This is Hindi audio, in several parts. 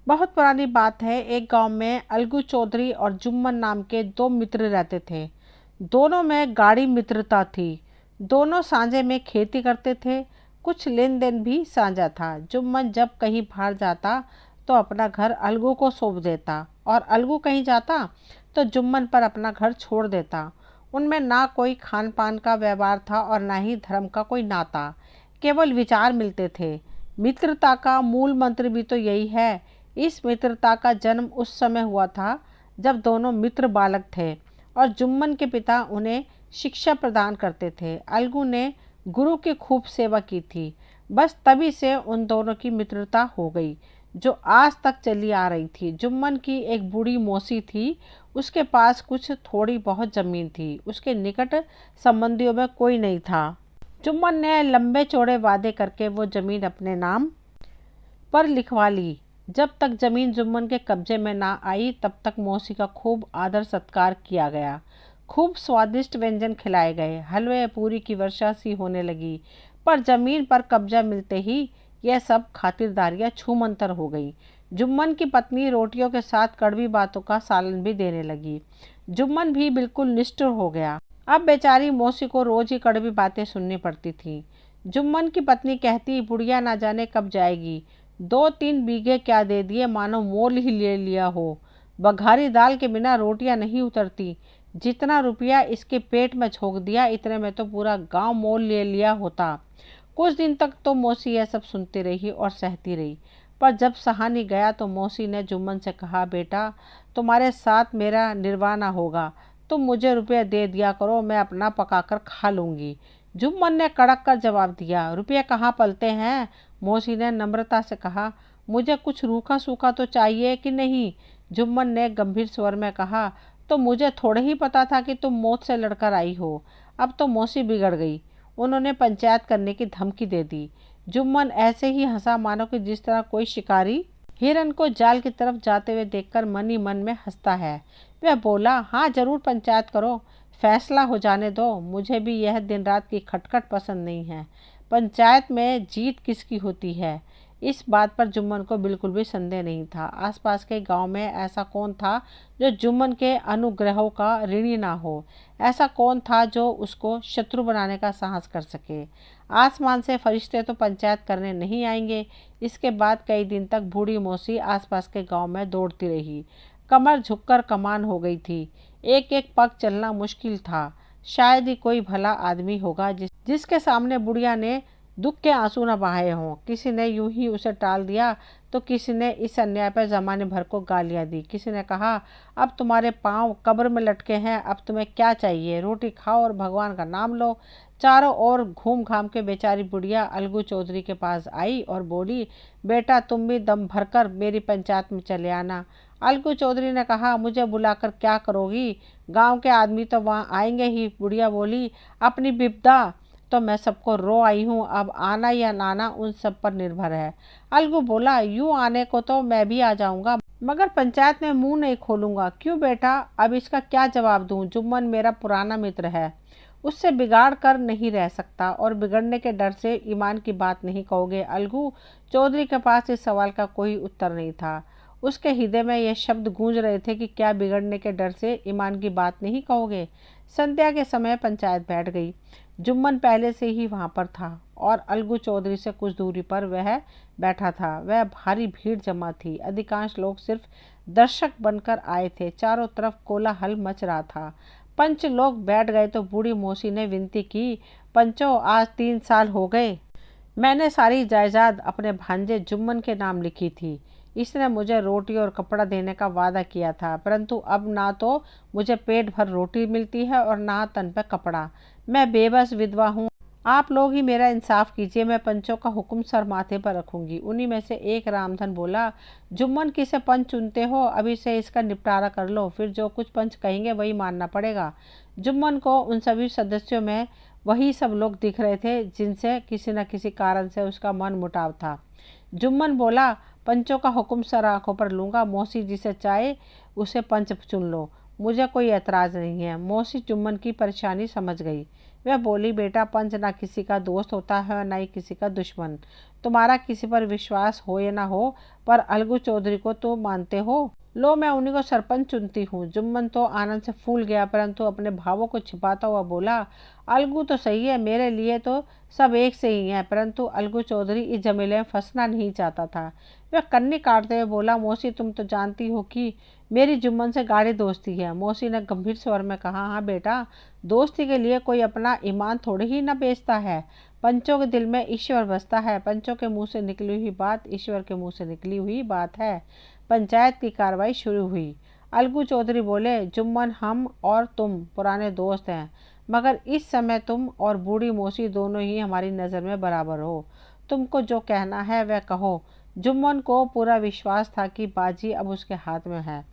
बहुत पुरानी बात है। एक गांव में अलगू चौधरी और जुम्मन नाम के दो मित्र रहते थे। दोनों में गाढ़ी मित्रता थी। दोनों साझे में खेती करते थे। कुछ लेन देन भी साझा था। जुम्मन जब कहीं बाहर जाता तो अपना घर अलगू को सौंप देता और अलगू कहीं जाता तो जुम्मन पर अपना घर छोड़ देता। उनमें ना कोई खान पान का व्यवहार था और ना ही धर्म का कोई नाता, केवल विचार मिलते थे। मित्रता का मूल मंत्र भी तो यही है। इस मित्रता का जन्म उस समय हुआ था जब दोनों मित्र बालक थे और जुम्मन के पिता उन्हें शिक्षा प्रदान करते थे। अलगू ने गुरु की खूब सेवा की थी। बस तभी से उन दोनों की मित्रता हो गई, जो आज तक चली आ रही थी। जुम्मन की एक बूढ़ी मौसी थी। उसके पास कुछ थोड़ी बहुत जमीन थी। उसके निकट संबंधियों में कोई नहीं था। जुम्मन ने लंबे चौड़े वादे करके वो जमीन अपने नाम पर लिखवा ली। जब तक जमीन जुम्मन के कब्जे में ना आई तब तक मौसी का खूब आदर सत्कार किया गया। खूब स्वादिष्ट व्यंजन खिलाए गए। हलवे पूरी की वर्षा सी होने लगी। पर जमीन पर कब्जा मिलते ही यह सब खातिरदारियां छूमंतर हो गई। जुम्मन की पत्नी रोटियों के साथ कड़वी बातों का सालन भी देने लगी। जुम्मन भी बिल्कुल निष्ठुर हो गया। अब बेचारी मौसी को रोज ही कड़वी बातें सुननी पड़ती थी। जुम्मन की पत्नी कहती, बुढ़िया ना जाने कब जाएगी। 2-3 बीघे क्या दे दिए, मानो मोल ही ले लिया हो। बघारी दाल के बिना रोटियां नहीं उतरती। जितना रुपया इसके पेट में झोंक दिया, इतने में तो पूरा गांव मोल ले लिया होता। कुछ दिन तक तो मौसी यह सब सुनती रही और सहती रही। पर जब सहा नहीं गया तो मौसी ने जुम्मन से कहा, बेटा, तुम्हारे साथ मेरा निर्वाह ना होगा। तुम मुझे रुपया दे दिया करो, मैं अपना पकाकर खा लूंगी। जुम्मन ने कड़क कर जवाब दिया, रुपये कहाँ पलते हैं। मौसी ने नम्रता से कहा, मुझे कुछ रूखा सूखा तो चाहिए कि नहीं। जुम्मन ने गंभीर स्वर में कहा, तो मुझे थोड़े ही पता था कि तुम मौत से लड़कर आई हो। अब तो मौसी बिगड़ गई। उन्होंने पंचायत करने की धमकी दे दी। जुम्मन ऐसे ही हंसा मानो कि जिस तरह कोई शिकारी हिरन को जाल की तरफ जाते हुए देखकर मन ही मन में हंसता है। वह बोला, हाँ जरूर पंचायत करो, फैसला हो जाने दो। मुझे भी यह दिन रात की खटखट पसंद नहीं है। पंचायत में जीत किसकी होती है, इस बात पर जुम्मन को बिल्कुल भी संदेह नहीं था। आसपास के गांव में ऐसा कौन था जो जुम्मन के अनुग्रहों का ऋणी ना हो। ऐसा कौन था जो उसको शत्रु बनाने का साहस कर सके। आसमान से फरिश्ते तो पंचायत करने नहीं आएंगे। इसके बाद कई दिन तक बूढ़ी मौसी आसपास के गांव में दौड़ती रही। कमर झुककर कमान हो गई थी। एक एक पग चलना मुश्किल था। शायद ही कोई भला आदमी होगा जिसके सामने बुढ़िया ने दुख के आंसू न बहाए हों। किसी ने यूं ही उसे टाल दिया तो किसी ने इस अन्याय पर जमाने भर को गालियां दी। किसी ने कहा, अब तुम्हारे पांव कब्र में लटके हैं, अब तुम्हें क्या चाहिए, रोटी खाओ और भगवान का नाम लो। चारों ओर घूम घाम के बेचारी बुढ़िया अलगू चौधरी के पास आई और बोली, बेटा तुम भी दम भरकर मेरी पंचायत में चले आना। अलगू चौधरी ने कहा, मुझे बुलाकर क्या करोगी, गांव के आदमी तो वहाँ आएंगे ही। बुढ़िया बोली, अपनी विपदा तो मैं सबको रो आई हूँ, अब आना या ना आना उन सब पर निर्भर है। अलगू बोला, यूं आने को तो मैं भी आ जाऊंगा, मगर पंचायत में मुंह नहीं खोलूंगा। क्यों बेटा, अब इसका क्या जवाब दूं। जुम्मन मेरा पुराना मित्र है, उससे बिगाड़ कर नहीं रह सकता और बिगड़ने के डर से ईमान की बात नहीं कहोगे। अलगू चौधरी के पास इस सवाल का कोई उत्तर नहीं था। उसके हृदय में ये शब्द गूंज रहे थे कि क्या बिगड़ने के डर से ईमान की बात नहीं कहोगे। संध्या के समय पंचायत बैठ गई। जुम्मन पहले से ही वहां पर था और अलगू चौधरी से कुछ दूरी पर वह बैठा था। वह भारी भीड़ जमा थी। अधिकांश लोग सिर्फ दर्शक बनकर आए थे। चारों तरफ कोलाहल मच रहा था। पंच लोग बैठ गए तो बूढ़ी मौसी ने विनती की, पंचो, आज 3 साल हो गए मैंने सारी जायदाद अपने भांजे जुम्मन के नाम लिखी थी। इसने मुझे रोटी और कपड़ा देने का वादा किया था, परंतु अब ना तो मुझे पेट भर रोटी मिलती है और ना तन पे कपड़ा। मैं बेबस विधवा हूँ। आप लोग ही मेरा इंसाफ कीजिए। मैं पंचों का हुक्म सर माथे पर रखूंगी। उन्हीं में से एक रामधन बोला, जुम्मन किसे पंच चुनते हो, अभी से इसका निपटारा कर लो, फिर जो कुछ पंच कहेंगे वही मानना पड़ेगा। जुम्मन को उन सभी सदस्यों में वही सब लोग दिख रहे थे जिनसे किसी न किसी कारण से उसका मन मुटाव था। जुम्मन बोला, पंचों का हुक्म सर आंखों पर लूंगा, मौसी जिसे चाहे उसे पंच चुन लो, मुझे कोई ऐतराज नहीं है। मौसी जुम्मन की परेशानी समझ गई। वह बोली, बेटा, पंच ना किसी का दोस्त होता है और ना ही किसी का दुश्मन। तुम्हारा किसी पर विश्वास हो या ना हो, पर अलगू चौधरी को तो मानते हो। लो, मैं उन्हीं को सरपंच चुनती हूँ। जुम्मन तो आनंद से फूल गया, परंतु अपने भावों को छिपाता हुआ बोला, अलगू तो सही है, मेरे लिए तो सब एक से ही है। परंतु अलगू चौधरी इस झमेले में फंसना नहीं चाहता था। वह कन्नी काटते हुए बोला, मौसी, तुम तो जानती हो कि मेरी जुम्मन से गाढ़ी दोस्ती है। मौसी ने गंभीर स्वर में कहा, हाँ बेटा, दोस्ती के लिए कोई अपना ईमान थोड़ी ही न बेचता है। पंचों के दिल में ईश्वर बसता है। पंचों के मुंह से निकली हुई बात ईश्वर के मुंह से निकली हुई बात है। पंचायत की कार्रवाई शुरू हुई। अलगू चौधरी बोले, जुम्मन, हम और तुम पुराने दोस्त हैं, मगर इस समय तुम और बूढ़ी मौसी दोनों ही हमारी नज़र में बराबर हो। तुमको जो कहना है वह कहो। जुम्मन को पूरा विश्वास था कि बाजी अब उसके हाथ में है।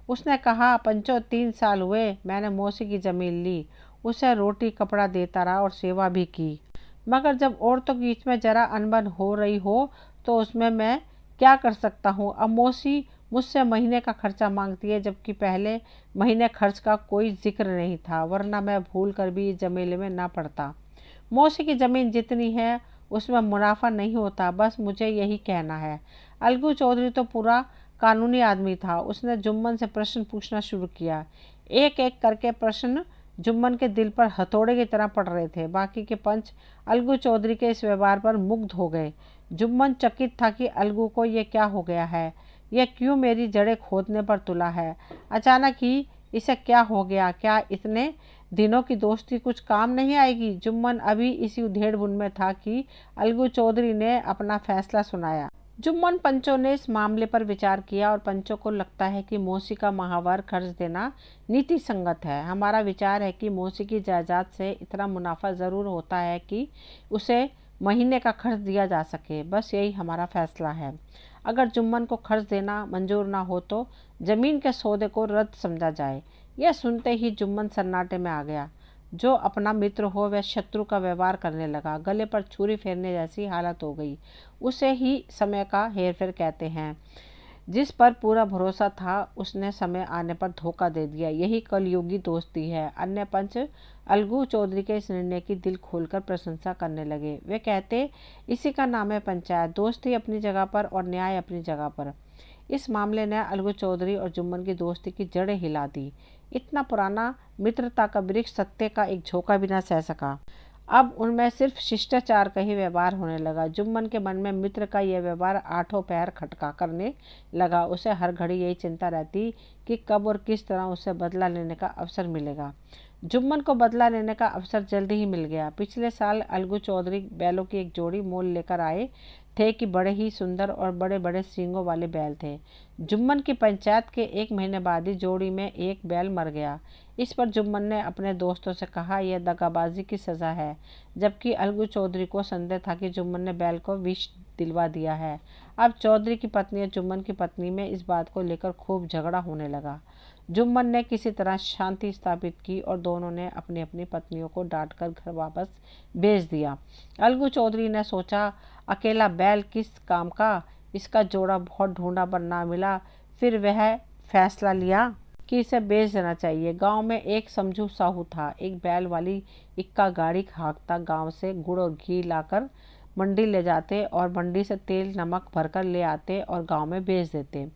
उसने कहा, पंचो, 3 साल हुए मैंने मौसी की ज़मीन ली, उसे रोटी कपड़ा देता रहा और सेवा भी की, मगर जब औरतों के बीच में जरा अनबन हो रही हो तो उसमें मैं क्या कर सकता हूँ। अब मौसी मुझसे महीने का खर्चा मांगती है, जबकि पहले महीने खर्च का कोई जिक्र नहीं था, वरना मैं भूल कर भी इस झमेले में ना पड़ता। मौसी की ज़मीन जितनी है उसमें मुनाफा नहीं होता, बस मुझे यही कहना है। अलगू चौधरी तो पूरा कानूनी आदमी था। उसने जुम्मन से प्रश्न पूछना शुरू किया। एक एक करके प्रश्न जुम्मन के दिल पर हथौड़े की तरह पड़ रहे थे। बाकी के पंच अलगू चौधरी के इस व्यवहार पर मुग्ध हो गए। जुम्मन चकित था कि अलगू को यह क्या हो गया है, यह क्यों मेरी जड़ें खोदने पर तुला है। अचानक ही इसे क्या हो गया? क्या इतने दिनों की दोस्ती कुछ काम नहीं आएगी? जुम्मन अभी इसी उधेड़-बुन में था कि अलगू चौधरी ने अपना फैसला सुनाया। जुम्मन पंचों ने इस मामले पर विचार किया और पंचों को लगता है कि मौसी का माहवार खर्च देना नीति संगत है। हमारा विचार है कि मौसी की जायदाद से इतना मुनाफा ज़रूर होता है कि उसे महीने का खर्च दिया जा सके। बस यही हमारा फैसला है। अगर जुम्मन को खर्च देना मंजूर ना हो तो ज़मीन के सौदे को रद्द समझा जाए। यह सुनते ही जुम्मन सन्नाटे में आ गया। जो अपना मित्र हो वह शत्रु का व्यवहार करने लगा। गले पर छुरी फेरने जैसी हालत हो गई। उसे ही समय का हेरफेर कहते हैं। जिस पर पूरा भरोसा था उसने समय आने पर धोखा दे दिया। यही कलयुगी दोस्ती है। अन्य पंच अलगू चौधरी के इस निर्णय की दिल खोलकर प्रशंसा करने लगे। वे कहते, इसी का नाम है पंचायत। दोस्ती अपनी जगह पर और न्याय अपनी जगह पर। इस मामले ने अलगू चौधरी और जुम्मन की दोस्ती की जड़ें हिला दी। इतना पुराना मित्रता का वृक्ष सत्य का एक झोंका भी न सह सका। अब उनमें सिर्फ शिष्टाचार का ही व्यवहार होने लगा। जुम्मन के मन में मित्र का यह व्यवहार आठों पैर खटका करने लगा। उसे हर घड़ी यही चिंता रहती कि कब और किस तरह उसे बदला लेने का अवसर मिलेगा। जुम्मन को बदला लेने का अवसर जल्दी ही मिल गया। पिछले साल अलगू चौधरी बैलों की एक जोड़ी मोल लेकर आए थे कि बड़े ही सुंदर और बड़े बड़े सींगों वाले बैल थे। जुम्मन की पंचायत के 1 महीने बाद ही जोड़ी में एक बैल मर गया। इस पर जुम्मन ने अपने दोस्तों से कहा, यह दगाबाजी की सज़ा है, जबकि अलगू चौधरी को संदेह था कि जुम्मन ने बैल को विष दिलवा दिया है। अब चौधरी की पत्नी और जुम्मन की पत्नी में इस बात को लेकर खूब झगड़ा होने लगा। जुम्मन ने किसी तरह शांति स्थापित की और दोनों ने अपनी अपनी पत्नियों को डांटकर घर वापस भेज दिया। अलगू चौधरी ने सोचा, अकेला बैल किस काम का, इसका जोड़ा बहुत ढूंढा पर ना मिला। फिर वह फैसला लिया कि इसे बेच देना चाहिए। गांव में एक समझू साहू था। एक बैल वाली इक्का गाड़ी हाँकता गांव से गुड़ और घी लाकर मंडी ले जाते और मंडी से तेल नमक भरकर ले आते और गांव में बेच देते।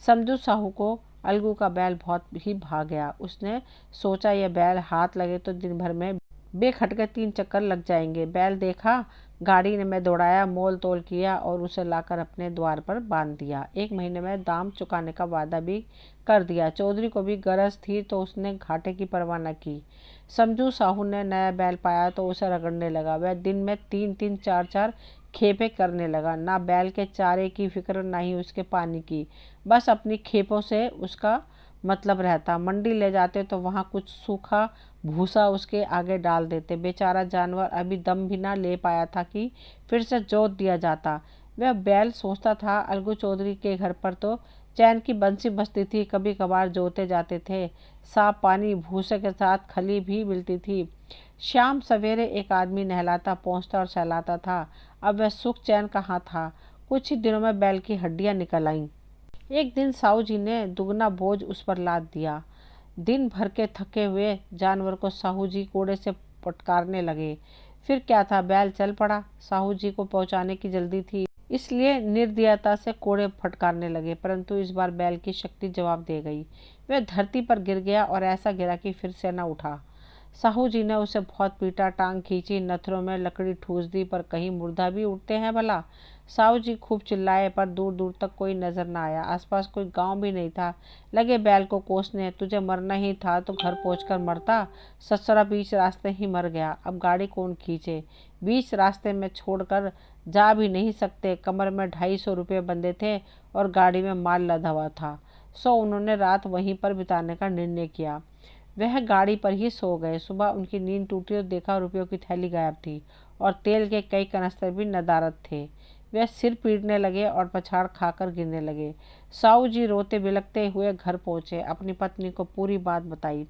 समझू साहू को अलगू का बैल बहुत ही भा गया। उसने सोचा, यह बैल हाथ लगे तो दिन भर में बेखटके 3 चक्कर लग जाएंगे। बैल देखा, गाड़ी ने मैं दौड़ाया, मोल तोल किया और उसे लाकर अपने द्वार पर बांध दिया। 1 महीने में दाम चुकाने का वादा भी कर दिया। चौधरी को भी गरज थी तो उसने घाटे की परवाह न की। समझू साहू ने नया बैल पाया तो उसे रगड़ने लगा। वह दिन में 3-3 4-4 खेपे करने लगा। ना बैल के चारे की फिक्र, ना ही उसके पानी की, बस अपनी खेपों से उसका मतलब रहता। मंडी ले जाते तो वहाँ कुछ सूखा भूसा उसके आगे डाल देते। बेचारा जानवर अभी दम भी ना ले पाया था कि फिर से जोत दिया जाता। वह बैल सोचता था, अलगू चौधरी के घर पर तो चैन की बंसी बजती थी, कभी कभार जोते जाते थे, साफ पानी भूसे के साथ खली भी मिलती थी। शाम सवेरे एक आदमी नहलाता पहुँचता और सहलाता था। अब वह सुख चैन कहाँ था। कुछ ही दिनों में बैल की हड्डियाँ निकल आईं। एक दिन साहू जी ने दुगना बोझ उस पर लाद दिया। दिन भर के थके हुए जानवर को साहू जी कोड़े से फटकारने लगे। फिर क्या था, बैल चल पड़ा। साहू जी को पहुंचाने की जल्दी थी, इसलिए निर्दयता से कोड़े फटकारने लगे, परंतु इस बार बैल की शक्ति जवाब दे गई। वह धरती पर गिर गया और ऐसा गिरा कि फिर से न उठा। साहू जी ने उसे बहुत पीटा, टांग खींची, नथरों में लकड़ी ठूस दी, पर कहीं मुर्दा भी उठते हैं भला। साहू जी खूब चिल्लाए, पर दूर दूर तक कोई नजर न आया। आसपास कोई गांव भी नहीं था। लगे बैल को कोसने, तुझे मरना ही था तो घर पहुंचकर मरता, ससुरा बीच रास्ते ही मर गया। अब गाड़ी कौन खींचे, बीच रास्ते में छोड़कर जा भी नहीं सकते। कमर में 250 रुपये बंधे थे और गाड़ी में माल लदा हुआ था, सो उन्होंने रात वहीं पर बिताने का निर्णय किया। वह गाड़ी पर ही सो गए। सुबह उनकी नींद टूटी तो देखा रुपयों की थैली गायब थी और तेल के कई कनस्तर भी नदारद थे। वे सिर पीटने लगे और पछाड़ खाकर गिरने लगे। साहू जी रोते बिलखते हुए घर पहुंचे, अपनी पत्नी को पूरी बात बताई।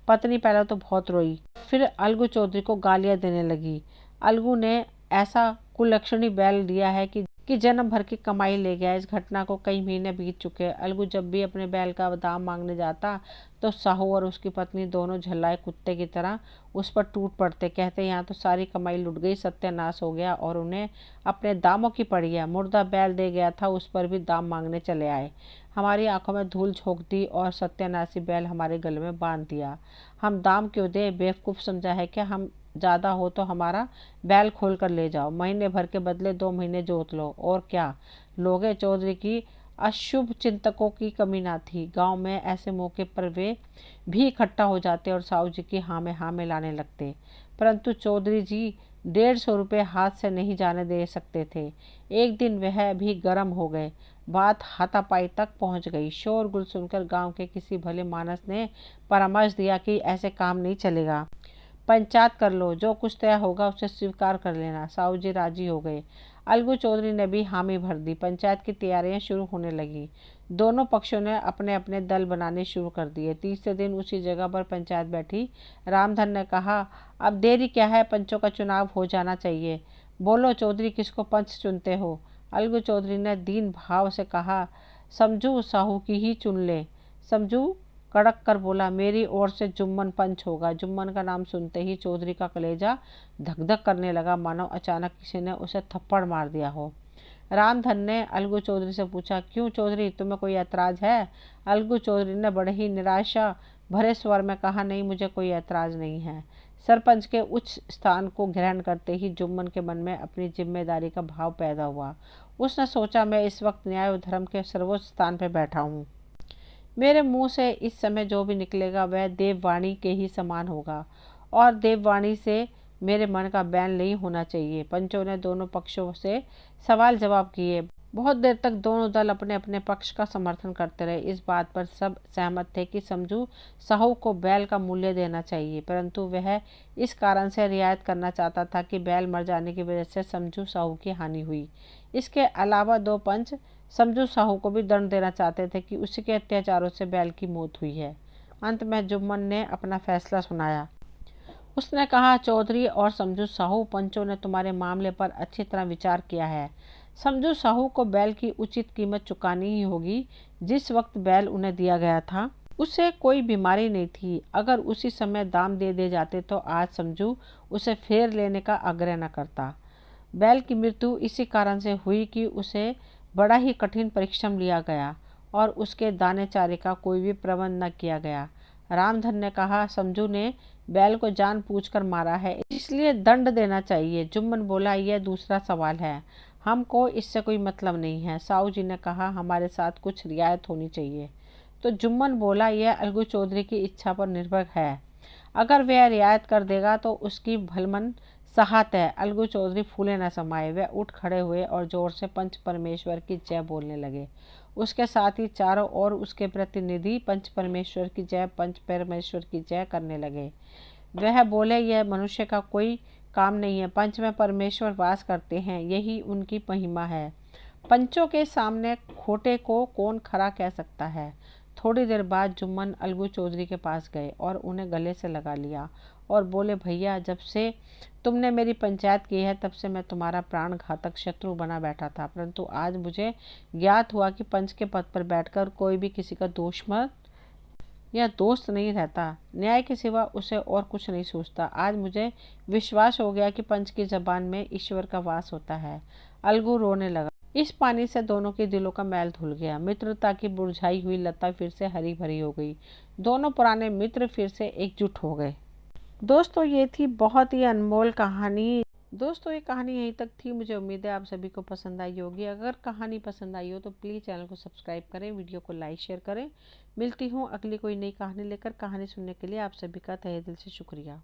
पत्नी पहले तो बहुत रोई, फिर अलगू चौधरी को गालियां देने लगी। अलगू ने ऐसा कुलक्षणी बैल दिया है कि जन्म भर की कमाई ले गया। इस घटना को कई महीने बीत चुके। अलगू जब भी अपने बैल का दाम मांगने जाता तो साहू और उसकी पत्नी दोनों झल्लाए कुत्ते की तरह उस पर टूट पड़ते। कहते यहाँ तो सारी कमाई लुट गई, सत्यानाश हो गया और उन्हें अपने दामों की पड़ी है। मुर्दा बैल दे गया था, उस पर भी दाम मांगने चले आए। हमारी आंखों में धूल झोंक दी और सत्यानाशी बैल हमारे गले में बांध दिया। हम दाम क्यों दे, बेवकूफ़ समझा है क्या? हम ज़्यादा हो तो हमारा बैल खोल कर ले जाओ, महीने भर के बदले 2 महीने जोत लो, और क्या लोगे? चौधरी की अशुभ चिंतकों की कमी ना थी। गांव में ऐसे मौके पर वे भी इकट्ठा हो जाते और साहू जी की हाँ में लाने लगते, परंतु चौधरी जी 150 रुपये हाथ से नहीं जाने दे सकते थे। एक दिन वह भी गर्म हो गए, बात हाथापाई तक पहुंच गई। शोरगुल सुनकर गांव के किसी भले मानस ने परामर्श दिया कि ऐसे काम नहीं चलेगा, पंचायत कर लो, जो कुछ तय होगा उसे स्वीकार कर लेना। साहू जी राजी हो गए। अलगू चौधरी ने भी हामी भर दी। पंचायत की तैयारियां शुरू होने लगी। दोनों पक्षों ने अपने अपने दल बनाने शुरू कर दिए। तीसरे दिन उसी जगह पर पंचायत बैठी। रामधन ने कहा, अब देरी क्या है, पंचों का चुनाव हो जाना चाहिए। बोलो चौधरी, किसको पंच चुनते हो? अलगू चौधरी ने दीन भाव से कहा, समझू साहू की ही चुन ले। समझू कड़क कर बोला, मेरी ओर से जुम्मन पंच होगा। जुम्मन का नाम सुनते ही चौधरी का कलेजा धक धक करने लगा, मानो अचानक किसी ने उसे थप्पड़ मार दिया हो। रामधन ने अलगू चौधरी से पूछा, क्यों चौधरी, तुम्हें कोई ऐतराज है? अलगू चौधरी ने बड़े ही निराशा भरे स्वर में कहा, नहीं, मुझे कोई ऐतराज नहीं है। सरपंच के उच्च स्थान को ग्रहण करते ही जुम्मन के मन में अपनी जिम्मेदारी का भाव पैदा हुआ। उसने सोचा, मैं इस वक्त न्याय और धर्म के सर्वोच्च स्थान पर बैठा हूँ। मेरे मुंह से इस समय जो भी निकलेगा वह देववाणी के ही समान होगा और देववाणी से मेरे मन का बैन नहीं होना चाहिए। पंचों ने दोनों पक्षों से सवाल जवाब किए। बहुत देर तक दोनों दल अपने अपने पक्ष का समर्थन करते रहे। इस बात पर सब सहमत थे कि समझू साहू को बैल का मूल्य देना चाहिए, परंतु वह इस कारण से रियायत करना चाहता था कि बैल मर जाने की वजह से समझू साहू की हानि हुई। इसके अलावा 2 पंच समझू साहू को भी दंड देना चाहते थे कि उसके अत्याचारों से बैल की मौत हुई है। अंत में जुम्मन ने अपना फैसला सुनाया। उसने कहा, चौधरी और समझू साहू, पंचों ने तुम्हारे मामले पर अच्छी तरह विचार किया है। समझू साहू को बैल की उचित कीमत चुकानी ही होगी। जिस वक्त बैल उन्हें दिया गया था उसे कोई बीमारी नहीं थी। अगर उसी समय दाम दे दिए जाते तो आज समझू उसे फेर लेने का आग्रह न करता। बैल की मृत्यु इसी कारण से हुई कि उसे बड़ा ही कठिन परिश्रम लिया गया और उसके दाने चारे का कोई भी प्रबंध न किया गया। रामधन ने कहा, समझू ने बैल को जानबूझकर मारा है, इसलिए दंड देना चाहिए। जुम्मन बोला, यह दूसरा सवाल है, हमको इससे कोई मतलब नहीं है। साहू जी ने कहा, हमारे साथ कुछ रियायत होनी चाहिए। तो जुम्मन बोला, यह अलगू चौधरी की इच्छा पर निर्भर है। अगर वह रियायत कर देगा तो उसकी भलमन सहात है। अलगू चौधरी फूले न समाये। वह उठ खड़े हुए और जोर से पंच परमेश्वर की जय बोलने लगे। उसके साथ ही चारों ओर उसके प्रतिनिधि पंच परमेश्वर की जय, पंच परमेश्वर की जय करने लगे। वह बोले, यह मनुष्य का कोई काम नहीं है, पंच में परमेश्वर वास करते हैं, यही उनकी महिमा है। पंचों के सामने खोटे को कौन खरा कह सकता है। थोड़ी देर बाद जुम्मन अलगू चौधरी के पास गए और उन्हें गले से लगा लिया और बोले, भैया, जब से तुमने मेरी पंचायत की है तब से मैं तुम्हारा प्राण घातक शत्रु बना बैठा था, परंतु आज मुझे ज्ञात हुआ कि पंच के पद पर बैठकर कोई भी किसी का या दोस्त नहीं रहता, न्याय के सिवा उसे और कुछ नहीं सोचता। आज मुझे विश्वास हो गया कि पंच की जबान में ईश्वर का वास होता है। अलगू रोने लगा। इस पानी से दोनों के दिलों का मैल धुल गया। मित्रता की मुरझाई हुई लता फिर से हरी भरी हो गई। दोनों पुराने मित्र फिर से एकजुट हो गए। दोस्तों, ये थी बहुत ही अनमोल कहानी। दोस्तों, ये कहानी यहीं तक थी। मुझे उम्मीद है आप सभी को पसंद आई होगी। अगर कहानी पसंद आई हो तो प्लीज़ चैनल को सब्सक्राइब करें, वीडियो को लाइक शेयर करें। मिलती हूँ अगली कोई नई कहानी लेकर। कहानी सुनने के लिए आप सभी का तहे दिल से शुक्रिया।